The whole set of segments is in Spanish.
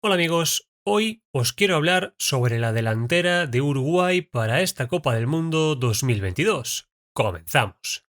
Hola amigos, hoy os quiero hablar sobre la delantera de Uruguay para esta Copa del Mundo 2022. Comenzamos.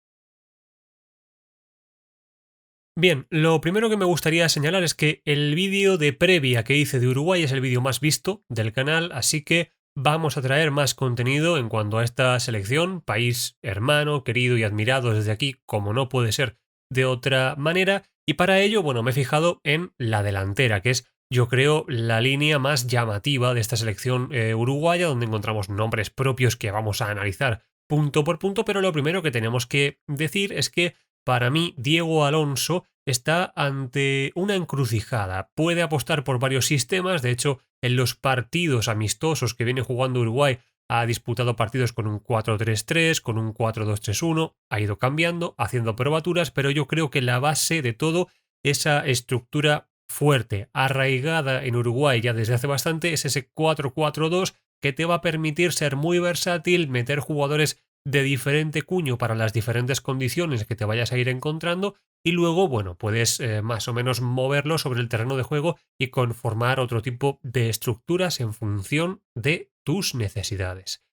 Bien, lo primero que me gustaría señalar es que el vídeo de previa que hice de Uruguay es el vídeo más visto del canal, así que vamos a traer más contenido en cuanto a esta selección, país hermano, querido y admirado desde aquí, como no puede ser de otra manera, y para ello, bueno, me he fijado en la delantera, que es, yo creo, la línea más llamativa de esta selección uruguaya, donde encontramos nombres propios que vamos a analizar punto por punto, pero lo primero que tenemos que decir es que para mí, Diego Alonso está ante una encrucijada. Puede apostar por varios sistemas, de hecho, en los partidos amistosos que viene jugando Uruguay ha disputado partidos con un 4-3-3, con un 4-2-3-1, ha ido cambiando, haciendo probaturas, pero yo creo que la base de todo, esa estructura fuerte, arraigada en Uruguay ya desde hace bastante, es ese 4-4-2 que te va a permitir ser muy versátil, meter jugadores de diferente cuño para las diferentes condiciones que te vayas a ir encontrando y luego, bueno, puedes más o menos moverlo sobre el terreno de juego y conformar otro tipo de estructuras en función de tus necesidades.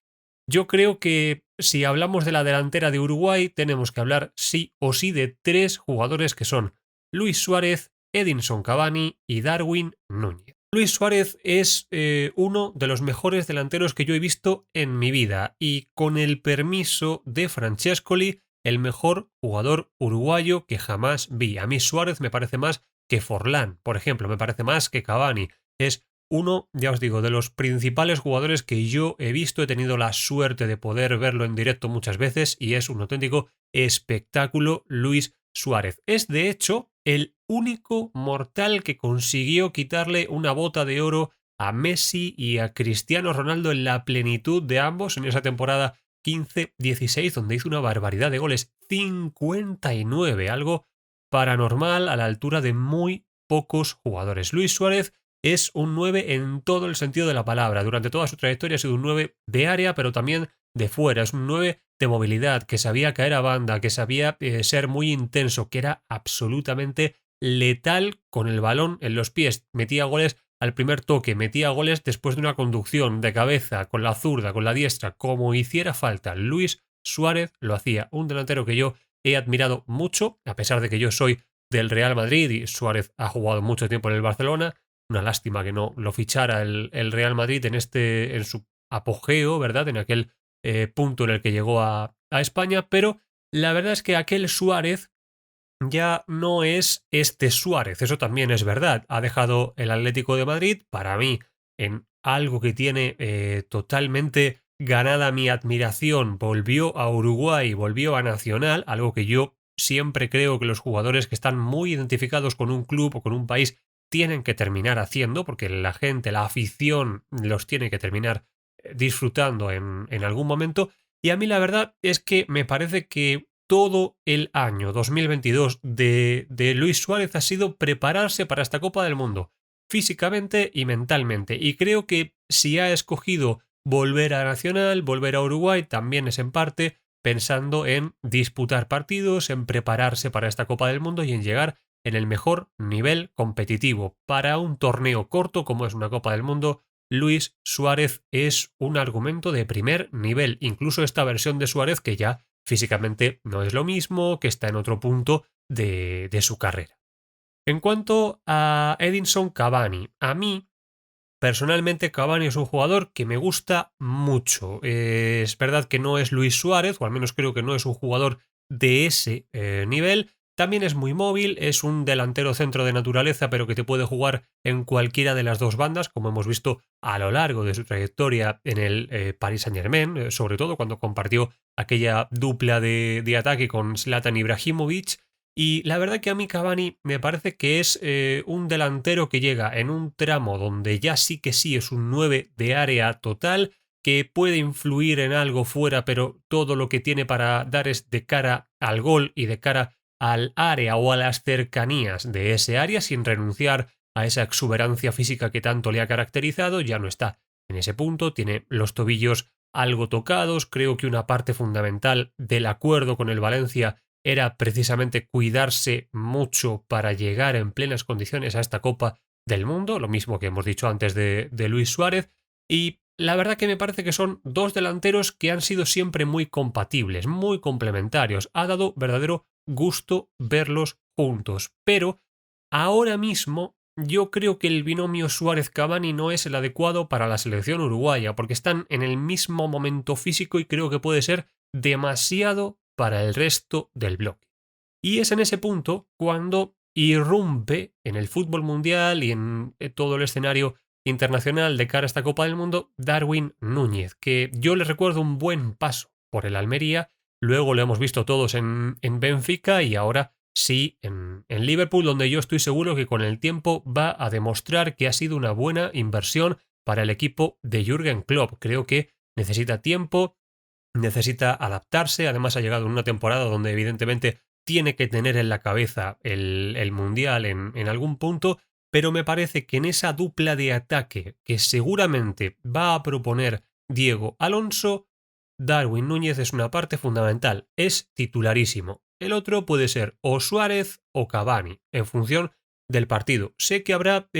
Yo creo que si hablamos de la delantera de Uruguay, tenemos que hablar sí o sí de tres jugadores que son Luis Suárez, Edinson Cavani y Darwin Núñez. Luis Suárez es uno de los mejores delanteros que yo he visto en mi vida y con el permiso de Francescoli, el mejor jugador uruguayo que jamás vi. A mí Suárez me parece más que Forlán, por ejemplo, me parece más que Cavani. Es uno, ya os digo, de los principales jugadores que yo he visto, he tenido la suerte de poder verlo en directo muchas veces y es un auténtico espectáculo Luis Suárez. Es de hecho el único mortal que consiguió quitarle una bota de oro a Messi y a Cristiano Ronaldo en la plenitud de ambos en esa temporada 15-16 donde hizo una barbaridad de goles, 59, algo paranormal a la altura de muy pocos jugadores. Luis Suárez es un 9 en todo el sentido de la palabra. Durante toda su trayectoria ha sido un 9 de área, pero también de fuera. Es un 9 de movilidad, que sabía caer a banda, que sabía ser muy intenso, que era absolutamente letal con el balón en los pies. Metía goles al primer toque, metía goles después de una conducción de cabeza, con la zurda, con la diestra, como hiciera falta. Luis Suárez lo hacía. Un delantero que yo he admirado mucho, a pesar de que yo soy del Real Madrid y Suárez ha jugado mucho tiempo en el Barcelona. Una lástima que no lo fichara el Real Madrid en su apogeo, ¿verdad? En aquel punto en el que llegó a España, pero la verdad es que aquel Suárez ya no es este Suárez, eso también es verdad. Ha dejado el Atlético de Madrid, para mí, en algo que tiene totalmente ganada mi admiración. Volvió a Uruguay, volvió a Nacional, algo que yo siempre creo que los jugadores que están muy identificados con un club o con un país tienen que terminar haciendo, porque la gente, la afición, los tiene que terminar disfrutando en algún momento. Y a mí la verdad es que me parece que todo el año 2022 de Luis Suárez ha sido prepararse para esta Copa del Mundo, físicamente y mentalmente. Y creo que si ha escogido volver a Nacional, volver a Uruguay, también es en parte pensando en disputar partidos, en prepararse para esta Copa del Mundo y en llegar en el mejor nivel competitivo. Para un torneo corto como es una Copa del Mundo, Luis Suárez es un argumento de primer nivel. Incluso esta versión de Suárez que ya físicamente no es lo mismo, que está en otro punto de su carrera. En cuanto a Edinson Cavani, a mí personalmente Cavani es un jugador que me gusta mucho. Es verdad que no es Luis Suárez, o al menos creo que no es un jugador de ese nivel. También es muy móvil, es un delantero centro de naturaleza, pero que te puede jugar en cualquiera de las dos bandas, como hemos visto a lo largo de su trayectoria en el Paris Saint-Germain, sobre todo cuando compartió aquella dupla de ataque con Zlatan Ibrahimovic. Y la verdad que a mí Cavani me parece que es un delantero que llega en un tramo donde ya sí que sí es un 9 de área total, que puede influir en algo fuera, pero todo lo que tiene para dar es de cara al gol y de cara al área o a las cercanías de ese área sin renunciar a esa exuberancia física que tanto le ha caracterizado, ya no está en ese punto, tiene los tobillos algo tocados, creo que una parte fundamental del acuerdo con el Valencia era precisamente cuidarse mucho para llegar en plenas condiciones a esta Copa del mundo, lo mismo que hemos dicho antes de Luis Suárez, y la verdad que me parece que son dos delanteros que han sido siempre muy compatibles, muy complementarios. Ha dado verdadero gusto verlos juntos, pero ahora mismo yo creo que el binomio Suárez-Cavani no es el adecuado para la selección uruguaya, porque están en el mismo momento físico y creo que puede ser demasiado para el resto del bloque. Y es en ese punto cuando irrumpe en el fútbol mundial y en todo el escenario internacional de cara a esta Copa del Mundo Darwin Núñez, que yo le recuerdo un buen paso por el Almería, luego lo hemos visto todos en Benfica y ahora sí en Liverpool, donde yo estoy seguro que con el tiempo va a demostrar que ha sido una buena inversión para el equipo de Jürgen Klopp. Creo que necesita tiempo, necesita adaptarse, además ha llegado en una temporada donde evidentemente tiene que tener en la cabeza el Mundial en algún punto, pero me parece que en esa dupla de ataque que seguramente va a proponer Diego Alonso, Darwin Núñez es una parte fundamental, es titularísimo. El otro puede ser o Suárez o Cavani, en función del partido. Sé que habrá,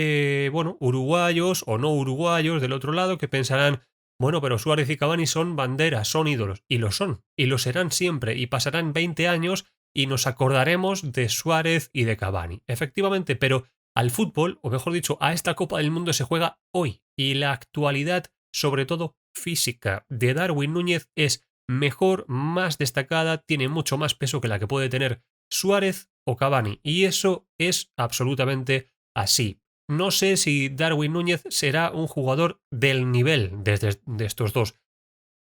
uruguayos o no uruguayos del otro lado que pensarán, bueno, pero Suárez y Cavani son banderas, son ídolos, y lo son, y lo serán siempre, y pasarán 20 años y nos acordaremos de Suárez y de Cavani. Efectivamente, pero al fútbol, o mejor dicho, a esta Copa del Mundo se juega hoy, y la actualidad, sobre todo física, de Darwin Núñez es mejor, más destacada, tiene mucho más peso que la que puede tener Suárez o Cavani, y eso es absolutamente así. No sé si Darwin Núñez será un jugador del nivel de estos dos.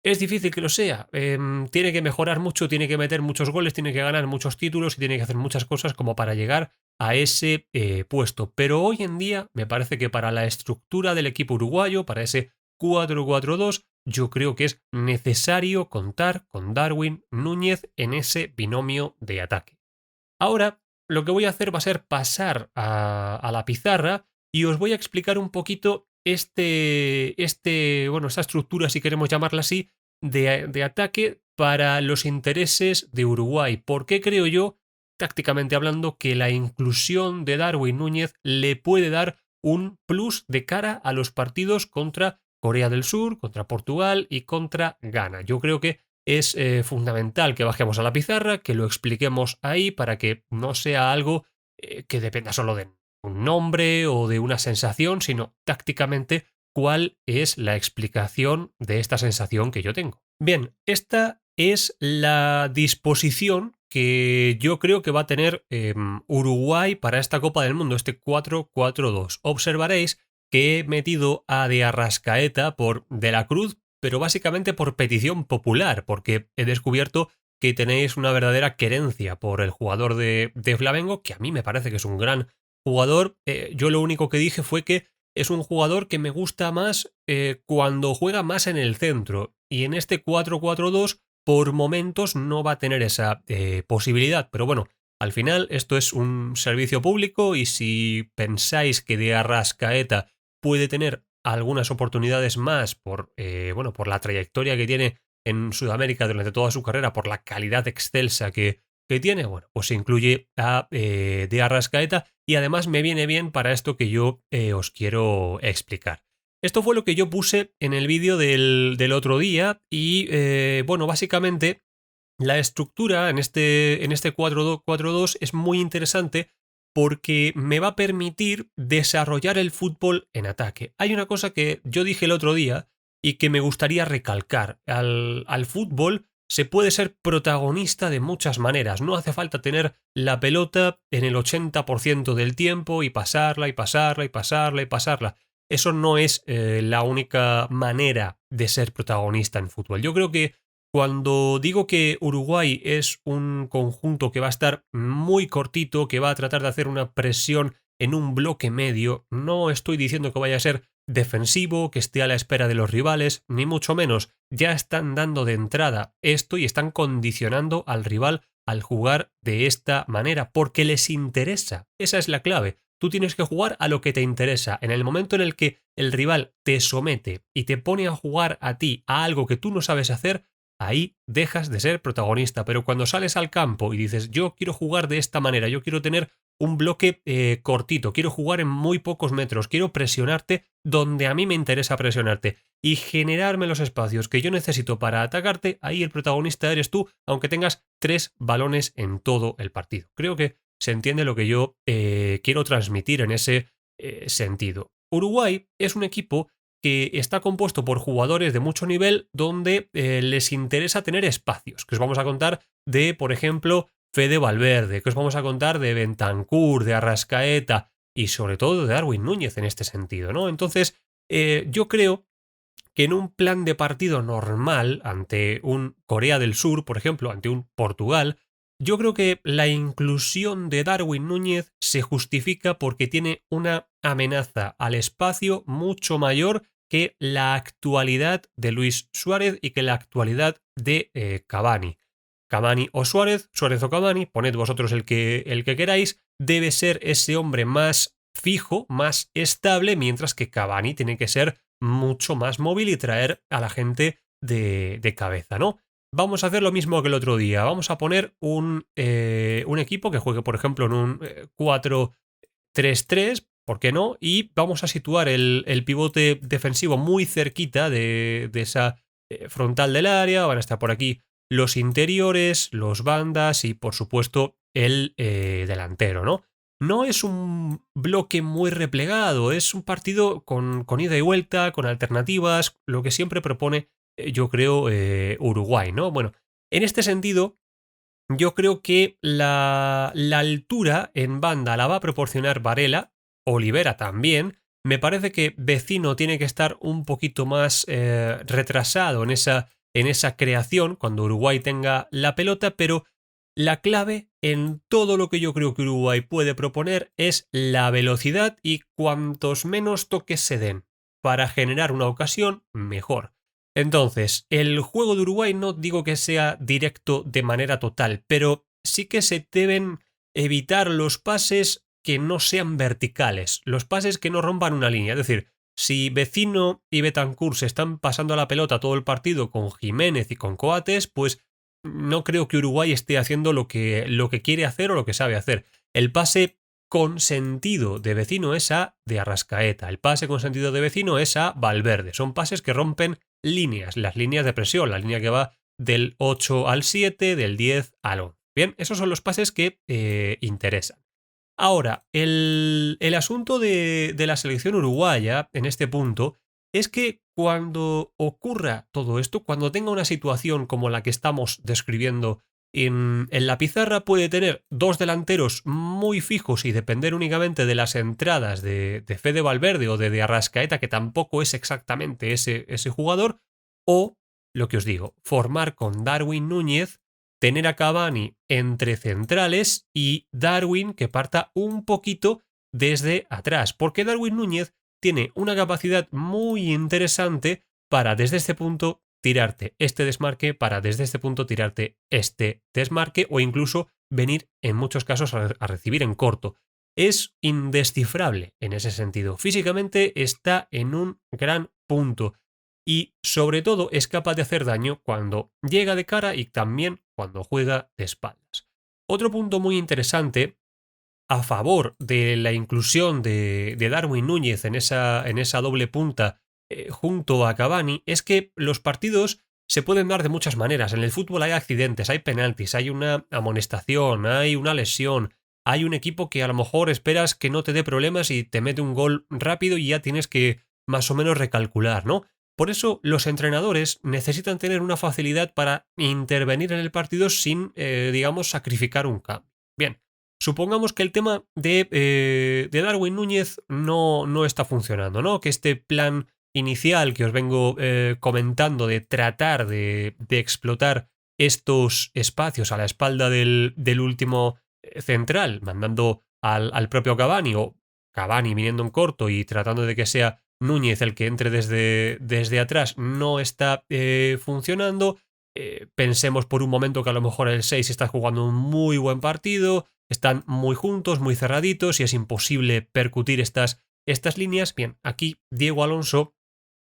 Es difícil que lo sea. Tiene que mejorar mucho, tiene que meter muchos goles, tiene que ganar muchos títulos y tiene que hacer muchas cosas como para llegar a ese puesto. Pero hoy en día me parece que para la estructura del equipo uruguayo, para ese 4-4-2, yo creo que es necesario contar con Darwin Núñez en ese binomio de ataque. Ahora, lo que voy a hacer va a ser pasar a la pizarra y os voy a explicar un poquito esta estructura, si queremos llamarla así, de ataque para los intereses de Uruguay. ¿Por qué creo yo, tácticamente hablando, que la inclusión de Darwin Núñez le puede dar un plus de cara a los partidos contra Corea del Sur, contra Portugal y contra Ghana? Yo creo que es fundamental que bajemos a la pizarra, que lo expliquemos ahí para que no sea algo que dependa solo de un nombre o de una sensación, sino tácticamente cuál es la explicación de esta sensación que yo tengo. Bien, esta es la disposición que yo creo que va a tener Uruguay para esta Copa del Mundo, este 4-4-2. Observaréis que he metido a De Arrascaeta por De la Cruz, pero básicamente por petición popular, porque he descubierto que tenéis una verdadera querencia por el jugador de Flamengo, que a mí me parece que es un gran jugador. Yo lo único que dije fue que es un jugador que me gusta más cuando juega más en el centro, y en este 4-4-2 por momentos no va a tener esa posibilidad, pero bueno, al final esto es un servicio público y si pensáis que De Arrascaeta puede tener algunas oportunidades más por la trayectoria que tiene en Sudamérica durante toda su carrera, por la calidad excelsa que tiene, bueno, pues se incluye a De Arrascaeta y además me viene bien para esto que yo os quiero explicar. Esto fue lo que yo puse en el vídeo del otro día y, básicamente la estructura en este 4-2 es muy interesante porque me va a permitir desarrollar el fútbol en ataque. Hay una cosa que yo dije el otro día y que me gustaría recalcar. Al fútbol se puede ser protagonista de muchas maneras. No hace falta tener la pelota en el 80% del tiempo y pasarla y pasarla y pasarla y pasarla. Eso no es la única manera de ser protagonista en fútbol. Yo creo que cuando digo que Uruguay es un conjunto que va a estar muy cortito, que va a tratar de hacer una presión en un bloque medio, no estoy diciendo que vaya a ser defensivo, que esté a la espera de los rivales, ni mucho menos. Ya están dando de entrada esto y están condicionando al rival al jugar de esta manera, porque les interesa. Esa es la clave. Tú tienes que jugar a lo que te interesa. En el momento en el que el rival te somete y te pone a jugar a ti a algo que tú no sabes hacer, ahí dejas de ser protagonista. Pero cuando sales al campo y dices, yo quiero jugar de esta manera, yo quiero tener un bloque cortito, quiero jugar en muy pocos metros, quiero presionarte donde a mí me interesa presionarte y generarme los espacios que yo necesito para atacarte, ahí el protagonista eres tú, aunque tengas 3 balones en todo el partido. Creo que se entiende lo que yo quiero transmitir en ese sentido. Uruguay es un equipo que está compuesto por jugadores de mucho nivel donde les interesa tener espacios, que os vamos a contar de, por ejemplo, Fede Valverde, que os vamos a contar de Bentancur, de Arrascaeta y sobre todo de Darwin Núñez en este sentido, ¿no? Entonces, yo creo que en un plan de partido normal, ante un Corea del Sur, por ejemplo, ante un Portugal, yo creo que la inclusión de Darwin Núñez se justifica porque tiene una amenaza al espacio mucho mayor que la actualidad de Luis Suárez y que la actualidad de Cavani. Cavani o Suárez, Suárez o Cavani, poned vosotros el que queráis, debe ser ese hombre más fijo, más estable, mientras que Cavani tiene que ser mucho más móvil y traer a la gente de cabeza, ¿no? Vamos a hacer lo mismo que el otro día. Vamos a poner un equipo que juegue, por ejemplo, en un 4-3-3, ¿por qué no? Y vamos a situar el pivote defensivo muy cerquita de esa frontal del área. Van a estar por aquí los interiores, los bandas y, por supuesto, el delantero, ¿no? No es un bloque muy replegado, es un partido con ida y vuelta, con alternativas, lo que siempre propone, yo creo, Uruguay, ¿no? Bueno, en este sentido, yo creo que la altura en banda la va a proporcionar Varela, Olivera también. Me parece que Vecino tiene que estar un poquito más retrasado en esa creación cuando Uruguay tenga la pelota, pero la clave en todo lo que yo creo que Uruguay puede proponer es la velocidad y cuantos menos toques se den para generar una ocasión, mejor. Entonces, el juego de Uruguay no digo que sea directo de manera total, pero sí que se deben evitar los pases que no sean verticales, los pases que no rompan una línea. Es decir, si Vecino y Bentancur se están pasando a la pelota todo el partido con Jiménez y con Coates, pues no creo que Uruguay esté haciendo lo que quiere hacer o lo que sabe hacer. El pase con sentido de Vecino es a de Arrascaeta, el pase con sentido de Vecino es a Valverde. Son pases que rompen líneas, las líneas de presión, la línea que va del 8 al 7, del 10 al 11. Bien, esos son los pases que interesan. Ahora, el asunto de la selección uruguaya en este punto es que cuando ocurra todo esto, cuando tenga una situación como la que estamos describiendo en la pizarra, puede tener 2 delanteros muy fijos y depender únicamente de las entradas de Fede Valverde o de Arrascaeta, que tampoco es exactamente ese jugador, o, lo que os digo, formar con Darwin Núñez, tener a Cavani entre centrales y Darwin que parta un poquito desde atrás, porque Darwin Núñez tiene una capacidad muy interesante para desde este punto tirarte este desmarque, para desde este punto tirarte este desmarque o incluso venir en muchos casos a recibir en corto. Es indescifrable en ese sentido. Físicamente está en un gran punto y sobre todo es capaz de hacer daño cuando llega de cara y también cuando juega de espaldas. Otro punto muy interesante a favor de la inclusión de Darwin Núñez en esa doble punta junto a Cavani es que los partidos se pueden dar de muchas maneras. En el fútbol hay accidentes, hay penaltis, hay una amonestación, hay una lesión, hay un equipo que a lo mejor esperas que no te dé problemas y te mete un gol rápido y ya tienes que más o menos recalcular, ¿no? Por eso los entrenadores necesitan tener una facilidad para intervenir en el partido sin, digamos, sacrificar un cambio. Bien, supongamos que el tema de Darwin Núñez no está funcionando, ¿no? Que este plan inicial que os vengo comentando de tratar de explotar estos espacios a la espalda del último central, mandando al propio Cavani o Cavani viniendo en corto y tratando de que sea Núñez el que entre desde atrás, no está funcionando. Pensemos por un momento que a lo mejor el 6 está jugando un muy buen partido, están muy juntos, muy cerraditos y es imposible percutir estas líneas. Bien, aquí Diego Alonso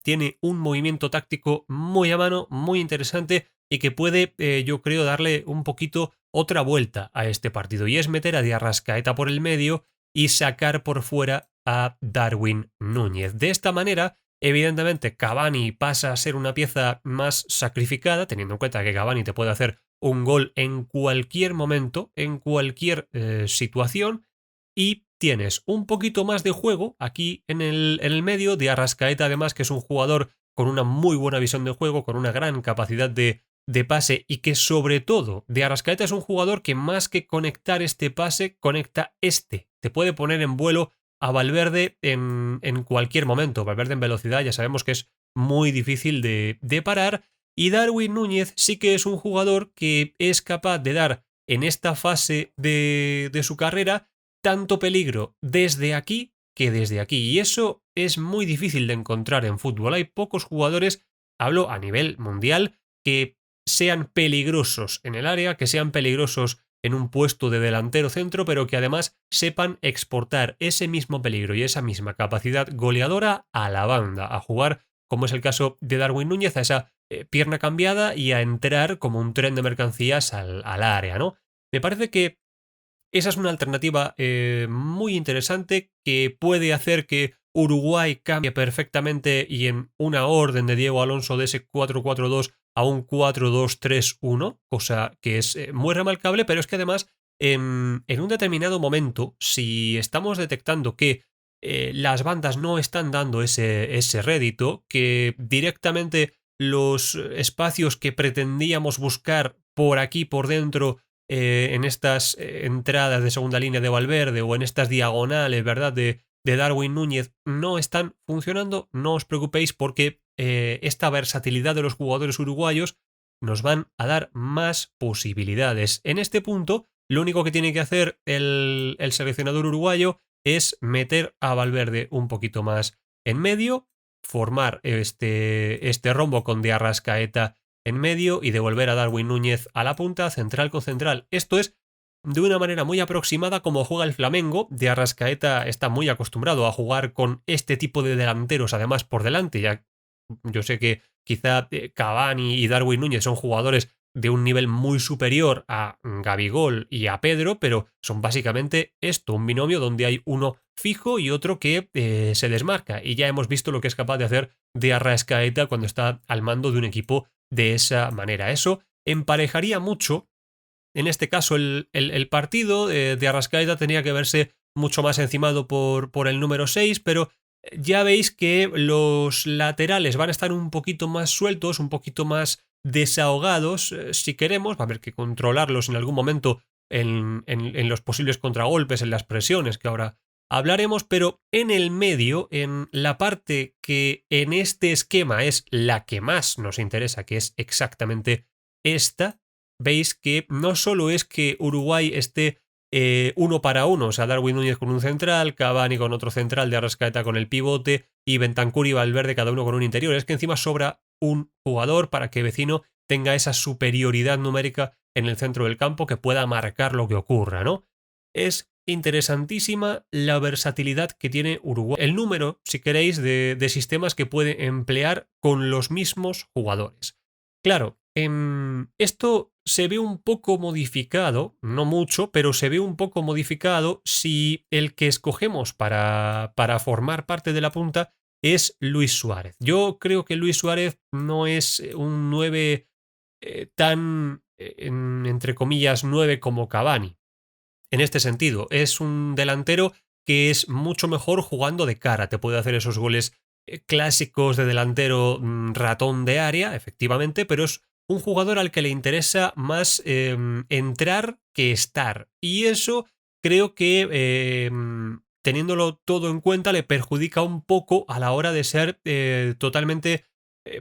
tiene un movimiento táctico muy a mano, muy interesante y que puede, yo creo, darle un poquito otra vuelta a este partido, y es meter a De Arrascaeta por el medio y sacar por fuera a Darwin Núñez. De esta manera, evidentemente, Cavani pasa a ser una pieza más sacrificada, teniendo en cuenta que Cavani te puede hacer un gol en cualquier momento, en cualquier situación, y tienes un poquito más de juego aquí en el medio. De Arrascaeta, además, que es un jugador con una muy buena visión de juego, con una gran capacidad de pase, y que sobre todo De Arrascaeta es un jugador que más que conectar este pase, conecta este. Te puede poner en vuelo a Valverde en cualquier momento. Valverde en velocidad ya sabemos que es muy difícil de parar, y Darwin Núñez sí que es un jugador que es capaz de dar en esta fase de su carrera tanto peligro desde aquí que desde aquí, y eso es muy difícil de encontrar en fútbol. Hay pocos jugadores, hablo a nivel mundial, que sean peligrosos en el área, que sean peligrosos en un puesto de delantero centro, pero que además sepan exportar ese mismo peligro y esa misma capacidad goleadora a la banda, a jugar, como es el caso de Darwin Núñez, a esa pierna cambiada y a entrar como un tren de mercancías al área, ¿no? Me parece que esa es una alternativa muy interesante, que puede hacer que Uruguay cambie perfectamente y en una orden de Diego Alonso de ese 4-4-2 a un 4-2-3-1, cosa que es muy remarcable, pero es que además en un determinado momento, si estamos detectando que las bandas no están dando ese rédito, que directamente los espacios que pretendíamos buscar por aquí, por dentro, en estas entradas de segunda línea de Valverde o en estas diagonales, ¿verdad?, de Darwin Núñez, no están funcionando, no os preocupéis, porque esta versatilidad de los jugadores uruguayos nos van a dar más posibilidades. En este punto, lo único que tiene que hacer el seleccionador uruguayo es meter a Valverde un poquito más en medio, formar este rombo con De Arrascaeta en medio y devolver a Darwin Núñez a la punta, central con central. Esto es de una manera muy aproximada como juega el Flamengo. De Arrascaeta está muy acostumbrado a jugar con este tipo de delanteros, además por delante. Ya, yo sé que quizá Cavani y Darwin Núñez son jugadores de un nivel muy superior a Gabigol y a Pedro, pero son básicamente esto, un binomio donde hay uno fijo y otro que se desmarca. Y ya hemos visto lo que es capaz de hacer De Arrascaeta cuando está al mando de un equipo de esa manera. Eso emparejaría mucho, en este caso, el partido. De Arrascaeta tenía que verse mucho más encimado por el número 6, pero ya veis que los laterales van a estar un poquito más sueltos, un poquito más desahogados, si queremos. Va a haber que controlarlos en algún momento en los posibles contragolpes, en las presiones, que ahora hablaremos, pero en el medio, en la parte que en este esquema es la que más nos interesa, que es exactamente esta, veis que no solo es que Uruguay esté uno para uno, o sea, Darwin Núñez con un central, Cavani con otro central, De Arrascaeta con el pivote y Bentancur y Valverde cada uno con un interior. Es que encima sobra un jugador para que Vecino tenga esa superioridad numérica en el centro del campo, que pueda marcar lo que ocurra, ¿no? Es interesantísima la versatilidad que tiene Uruguay. El número, si queréis, de sistemas que puede emplear con los mismos jugadores. Claro, esto se ve un poco modificado, no mucho, pero se ve un poco modificado si el que escogemos para formar parte de la punta es Luis Suárez. Yo creo que Luis Suárez no es un 9 tan, entre comillas, 9 como Cavani. En este sentido, es un delantero que es mucho mejor jugando de cara. Te puede hacer esos goles clásicos de delantero ratón de área, efectivamente, pero es un jugador al que le interesa más entrar que estar. Y eso creo que, teniéndolo todo en cuenta, le perjudica un poco a la hora de ser totalmente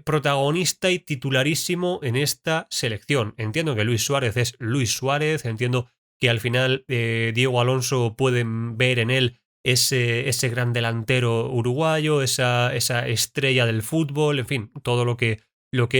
protagonista y titularísimo en esta selección. Entiendo que Luis Suárez es Luis Suárez, entiendo que al final Diego Alonso puede ver en él ese gran delantero uruguayo, esa estrella del fútbol, en fin, todo lo que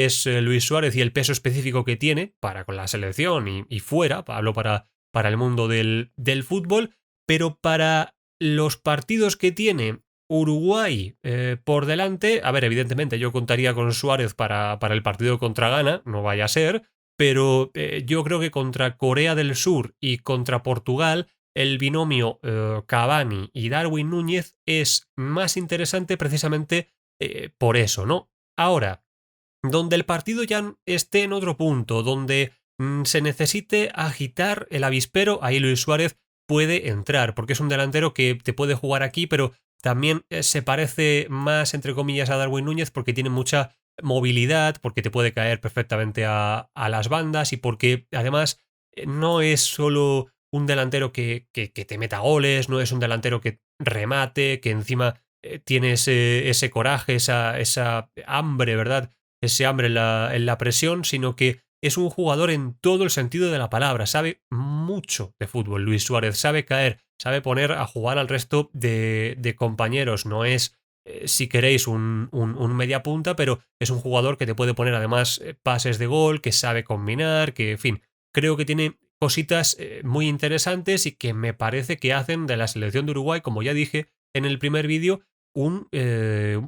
es Luis Suárez y el peso específico que tiene para con la selección y fuera, hablo para el mundo del fútbol, pero para los partidos que tiene Uruguay por delante. A ver, evidentemente yo contaría con Suárez para el partido contra Ghana, no vaya a ser, pero yo creo que contra Corea del Sur y contra Portugal el binomio Cavani y Darwin Núñez es más interesante precisamente por eso, ¿no? Ahora, donde el partido ya esté en otro punto, donde se necesite agitar el avispero, ahí Luis Suárez puede entrar, porque es un delantero que te puede jugar aquí, pero también se parece más, entre comillas, a Darwin Núñez porque tiene mucha movilidad, porque te puede caer perfectamente a las bandas y porque además no es solo un delantero que te meta goles, no es un delantero que remate, que encima tiene ese coraje, esa hambre, ¿verdad? Ese hambre en la presión, sino que es un jugador en todo el sentido de la palabra. Sabe mucho de fútbol, Luis Suárez. Sabe caer, sabe poner a jugar al resto de compañeros. No es, si queréis, un media punta, pero es un jugador que te puede poner además pases de gol, que sabe combinar, que, en fin, creo que tiene cositas muy interesantes y que me parece que hacen de la selección de Uruguay, como ya dije en el primer vídeo, un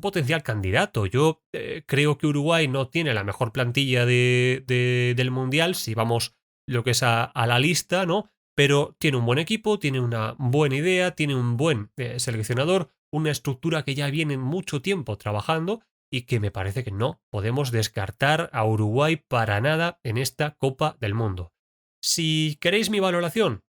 potencial candidato. Yo creo que Uruguay no tiene la mejor plantilla del Mundial, si vamos lo que es a la lista, ¿no? Pero tiene un buen equipo, tiene una buena idea, tiene un buen seleccionador, una estructura que ya viene mucho tiempo trabajando y que me parece que no podemos descartar a Uruguay para nada en esta Copa del Mundo. Si queréis mi valoración,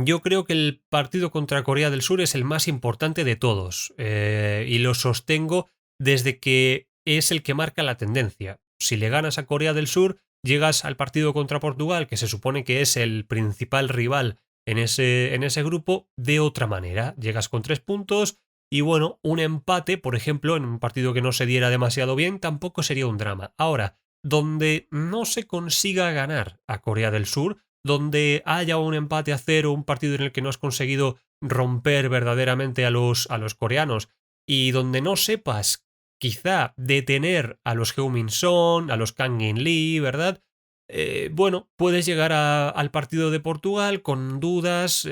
yo creo que el partido contra Corea del Sur es el más importante de todos y lo sostengo desde que es el que marca la tendencia. Si le ganas a Corea del Sur, llegas al partido contra Portugal, que se supone que es el principal rival en ese grupo, de otra manera. Llegas con 3 puntos y bueno, un empate, por ejemplo, en un partido que no se diera demasiado bien, tampoco sería un drama. Ahora, donde no se consiga ganar a Corea del Sur, donde haya un empate a 0, un partido en el que no has conseguido romper verdaderamente a los coreanos y donde no sepas quizá detener a los Heung-min Son, a los Kang In Lee, ¿verdad? Bueno, puedes llegar al partido de Portugal con dudas,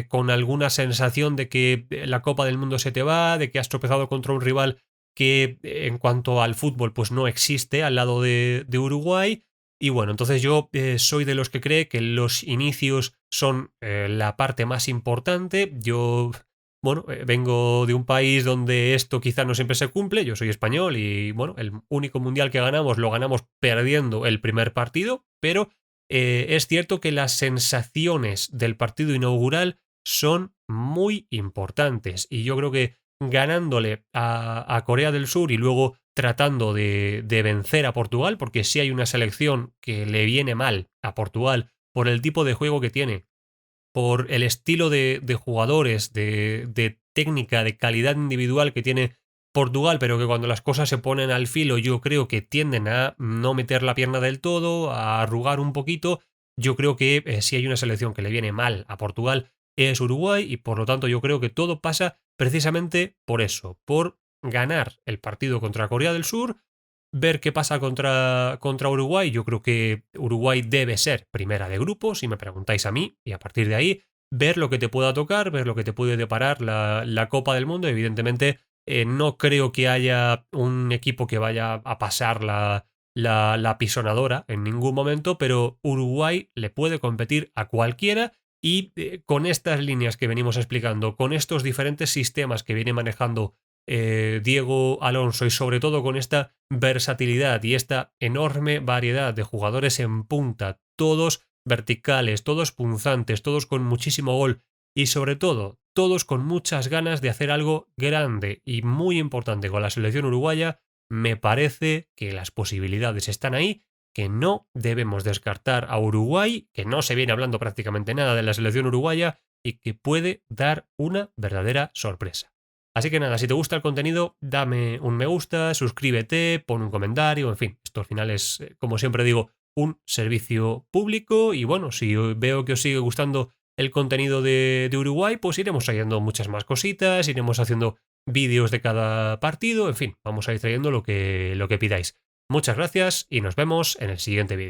con alguna sensación de que la Copa del Mundo se te va, de que has tropezado contra un rival que en cuanto al fútbol pues no existe al lado de Uruguay. Y bueno, entonces yo soy de los que cree que los inicios son la parte más importante. Yo, bueno, vengo de un país donde esto quizá no siempre se cumple. Yo soy español y, bueno, el único mundial que ganamos lo ganamos perdiendo el primer partido, pero es cierto que las sensaciones del partido inaugural son muy importantes y yo creo que ganándole a Corea del Sur y luego tratando de vencer a Portugal, porque si hay una selección que le viene mal a Portugal por el tipo de juego que tiene, por el estilo de jugadores, de técnica, de calidad individual que tiene Portugal, pero que cuando las cosas se ponen al filo yo creo que tienden a no meter la pierna del todo, a arrugar un poquito. Yo creo que si hay una selección que le viene mal a Portugal es Uruguay y por lo tanto yo creo que todo pasa precisamente por eso, por ganar el partido contra Corea del Sur, ver qué pasa contra Uruguay. Yo creo que Uruguay debe ser primera de grupo, si me preguntáis a mí, y a partir de ahí ver lo que te pueda tocar, ver lo que te puede deparar la Copa del Mundo. Evidentemente, no creo que haya un equipo que vaya a pasar la pisonadora en ningún momento, pero Uruguay le puede competir a cualquiera y con estas líneas que venimos explicando, con estos diferentes sistemas que viene manejando Diego Alonso y sobre todo con esta versatilidad y esta enorme variedad de jugadores en punta, todos verticales, todos punzantes, todos con muchísimo gol y sobre todo todos con muchas ganas de hacer algo grande y muy importante con la selección uruguaya, me parece que las posibilidades están ahí, que no debemos descartar a Uruguay, que no se viene hablando prácticamente nada de la selección uruguaya y que puede dar una verdadera sorpresa. Así que nada, si te gusta el contenido, dame un me gusta, suscríbete, pon un comentario, en fin, esto al final es, como siempre digo, un servicio público y bueno, si veo que os sigue gustando el contenido de Uruguay, pues iremos trayendo muchas más cositas, iremos haciendo vídeos de cada partido, en fin, vamos a ir trayendo lo que pidáis. Muchas gracias y nos vemos en el siguiente vídeo.